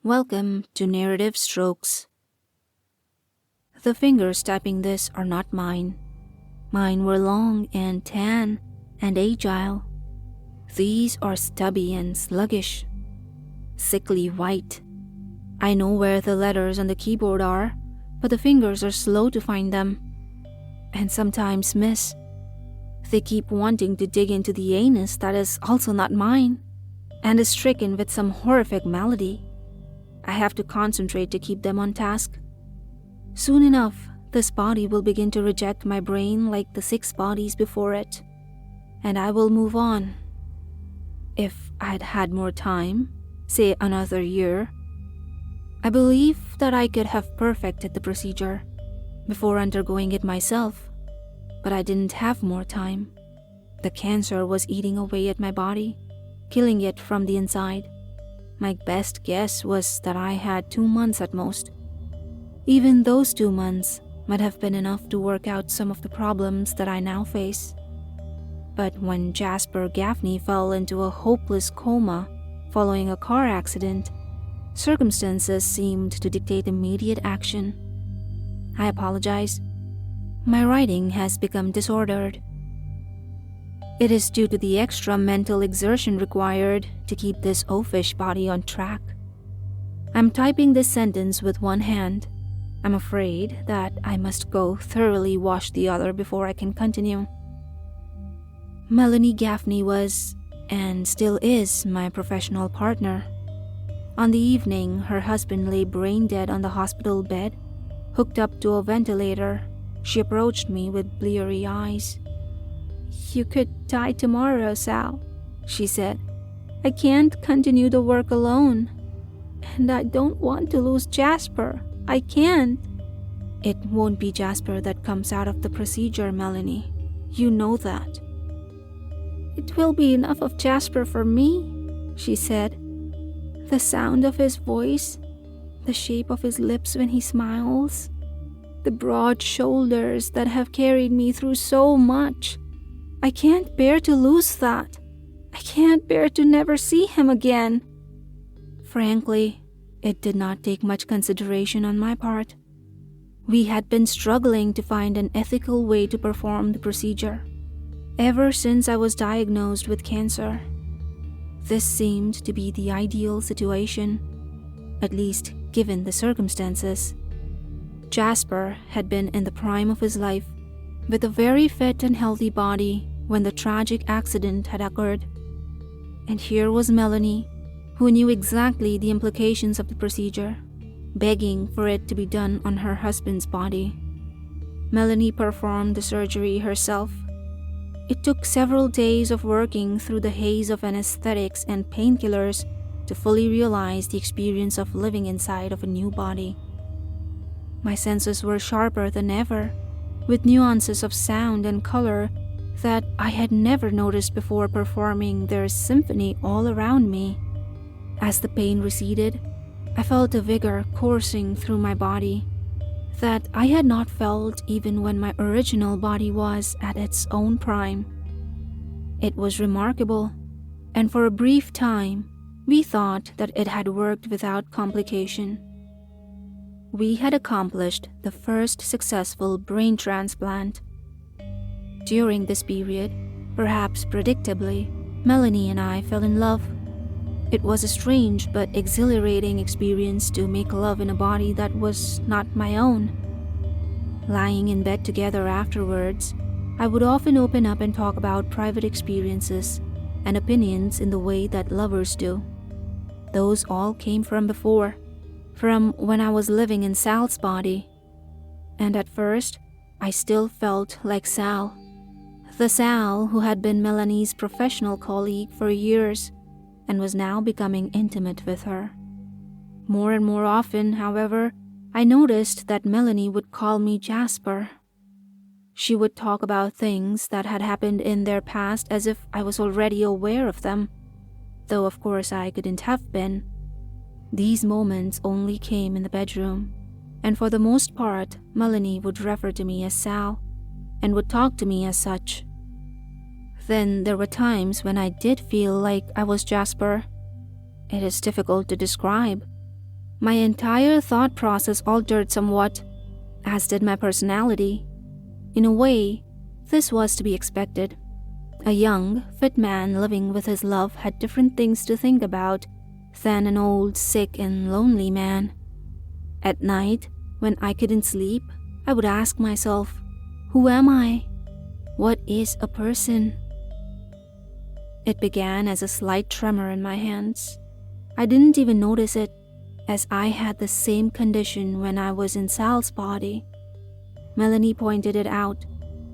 Welcome to Narrative Strokes. The fingers tapping this are not mine. Mine were long and tan and agile. These are stubby and sluggish, sickly white. I know where the letters on the keyboard are, but the fingers are slow to find them, and sometimes miss. They keep wanting to dig into the anus that is also not mine, and is stricken with some horrific malady. I have to concentrate to keep them on task. Soon enough, this body will begin to reject my brain like the 6 bodies before it, and I will move on. If I'd had more time, say another year, I believe that I could have perfected the procedure before undergoing it myself, but I didn't have more time. The cancer was eating away at my body, killing it from the inside. My best guess was that I had 2 months at most. Even those 2 months might have been enough to work out some of the problems that I now face. But when Jasper Gaffney fell into a hopeless coma following a car accident, circumstances seemed to dictate immediate action. I apologize. My writing has become disordered. It is due to the extra mental exertion required to keep this oafish body on track. I'm typing this sentence with one hand. I'm afraid that I must go thoroughly wash the other before I can continue. Melanie Gaffney was, and still is, my professional partner. On the evening her husband lay brain dead on the hospital bed, hooked up to a ventilator, she approached me with bleary eyes. "You could die tomorrow, Sal," she said. "I can't continue the work alone. And I don't want to lose Jasper. I can't." "It won't be Jasper that comes out of the procedure, Melanie. You know that." "It will be enough of Jasper for me," she said. "The sound of his voice, the shape of his lips when he smiles, the broad shoulders that have carried me through so much. I can't bear to lose that. I can't bear to never see him again." Frankly, it did not take much consideration on my part. We had been struggling to find an ethical way to perform the procedure ever since I was diagnosed with cancer. This seemed to be the ideal situation, at least given the circumstances. Jasper had been in the prime of his life, with a very fit and healthy body when the tragic accident had occurred. And here was Melanie, who knew exactly the implications of the procedure, begging for it to be done on her husband's body. Melanie performed the surgery herself. It took several days of working through the haze of anesthetics and painkillers to fully realize the experience of living inside of a new body. My senses were sharper than ever, with nuances of sound and color that I had never noticed before performing their symphony all around me. As the pain receded, I felt a vigor coursing through my body that I had not felt even when my original body was at its own prime. It was remarkable, and for a brief time, we thought that it had worked without complication. We had accomplished the first successful brain transplant. During this period, perhaps predictably, Melanie and I fell in love. It was a strange but exhilarating experience to make love in a body that was not my own. Lying in bed together afterwards, I would often open up and talk about private experiences and opinions in the way that lovers do. Those all came from before, from when I was living in Sal's body. And at first, I still felt like Sal. The Sal who had been Melanie's professional colleague for years and was now becoming intimate with her. More and more often, however, I noticed that Melanie would call me Jasper. She would talk about things that had happened in their past as if I was already aware of them, though of course I couldn't have been. These moments only came in the bedroom, and for the most part, Melanie would refer to me as Sal, and would talk to me as such. Then there were times when I did feel like I was Jasper. It is difficult to describe. My entire thought process altered somewhat, as did my personality. In a way, this was to be expected. A young, fit man living with his love had different things to think about than an old, sick, and lonely man. At night, when I couldn't sleep, I would ask myself, who am I? What is a person? It began as a slight tremor in my hands. I didn't even notice it, as I had the same condition when I was in Sal's body. Melanie pointed it out,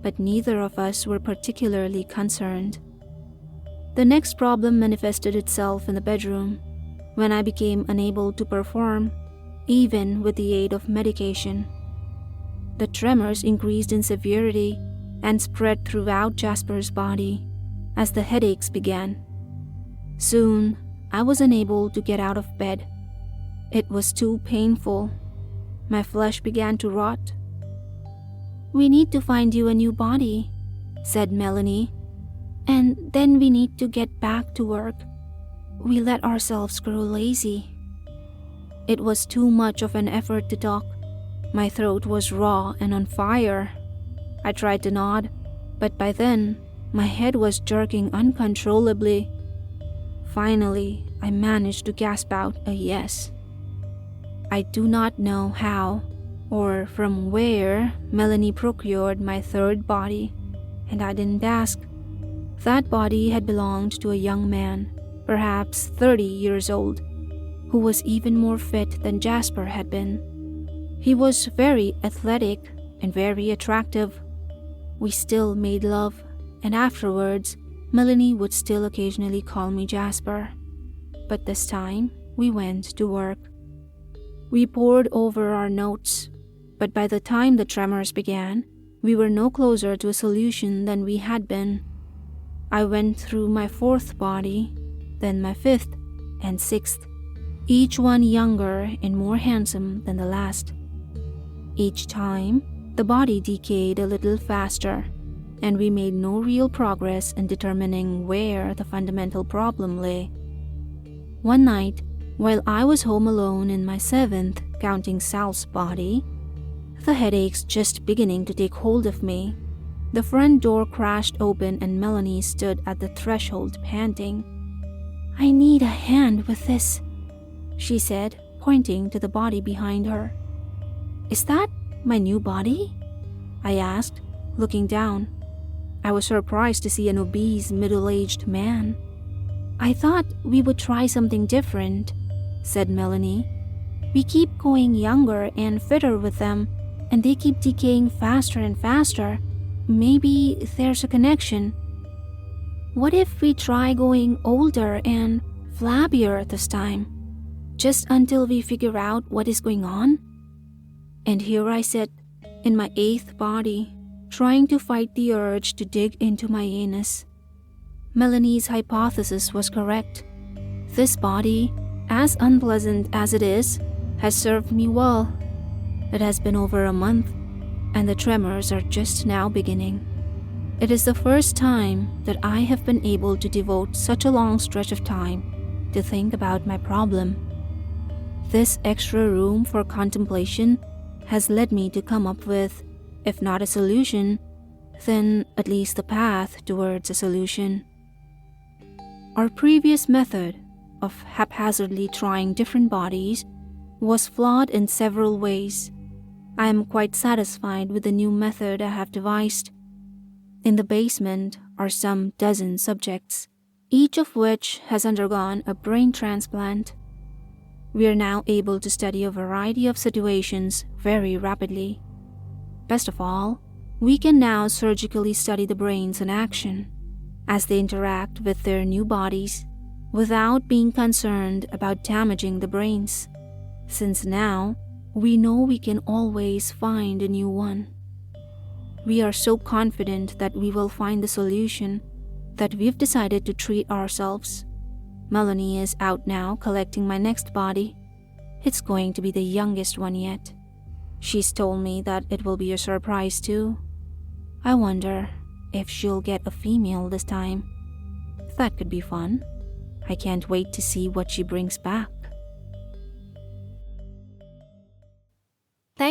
but neither of us were particularly concerned. The next problem manifested itself in the bedroom, when I became unable to perform, even with the aid of medication. The tremors increased in severity and spread throughout Jasper's body as the headaches began. Soon, I was unable to get out of bed. It was too painful. My flesh began to rot. "We need to find you a new body," said Melanie, "and then we need to get back to work. We let ourselves grow lazy." It was too much of an effort to talk. My throat was raw and on fire. I tried to nod, but by then, my head was jerking uncontrollably. Finally, I managed to gasp out a yes. I do not know how or from where Melanie procured my third body, and I didn't ask. That body had belonged to a young man, perhaps 30 years old, who was even more fit than Jasper had been. He was very athletic and very attractive. We still made love, and afterwards, Melanie would still occasionally call me Jasper. But this time, we went to work. We pored over our notes, but by the time the tremors began, we were no closer to a solution than we had been. I went through my fourth body, then my fifth and sixth, each one younger and more handsome than the last. Each time, the body decayed a little faster, and we made no real progress in determining where the fundamental problem lay. One night, while I was home alone in my seventh, counting Sal's body, the headaches just beginning to take hold of me, the front door crashed open and Melanie stood at the threshold panting. "I need a hand with this," she said, pointing to the body behind her. "Is that my new body?" I asked, looking down. I was surprised to see an obese, middle-aged man. "I thought we would try something different," said Melanie. "We keep going younger and fitter with them, and they keep decaying faster and faster. Maybe there's a connection. What if we try going older and flabbier this time, just until we figure out what is going on?" And here I sit, in my eighth body, trying to fight the urge to dig into my anus. Melanie's hypothesis was correct. This body, as unpleasant as it is, has served me well. It has been over a month, and the tremors are just now beginning. It is the first time that I have been able to devote such a long stretch of time to think about my problem. This extra room for contemplation has led me to come up with, if not a solution, then at least the path towards a solution. Our previous method of haphazardly trying different bodies was flawed in several ways. I am quite satisfied with the new method I have devised. In the basement are some dozen subjects, each of which has undergone a brain transplant. We are now able to study a variety of situations very rapidly. Best of all, we can now surgically study the brains in action as they interact with their new bodies without being concerned about damaging the brains, since now we know we can always find a new one. We are so confident that we will find the solution that we've decided to treat ourselves. Melanie is out now collecting my next body. It's going to be the youngest one yet. She's told me that it will be a surprise too. I wonder if she'll get a female this time. That could be fun. I can't wait to see what she brings back.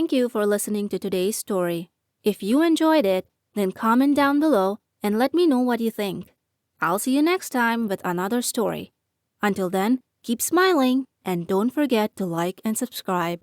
Thank you for listening to today's story. If you enjoyed it, then comment down below and let me know what you think. I'll see you next time with another story. Until then, keep smiling and don't forget to like and subscribe.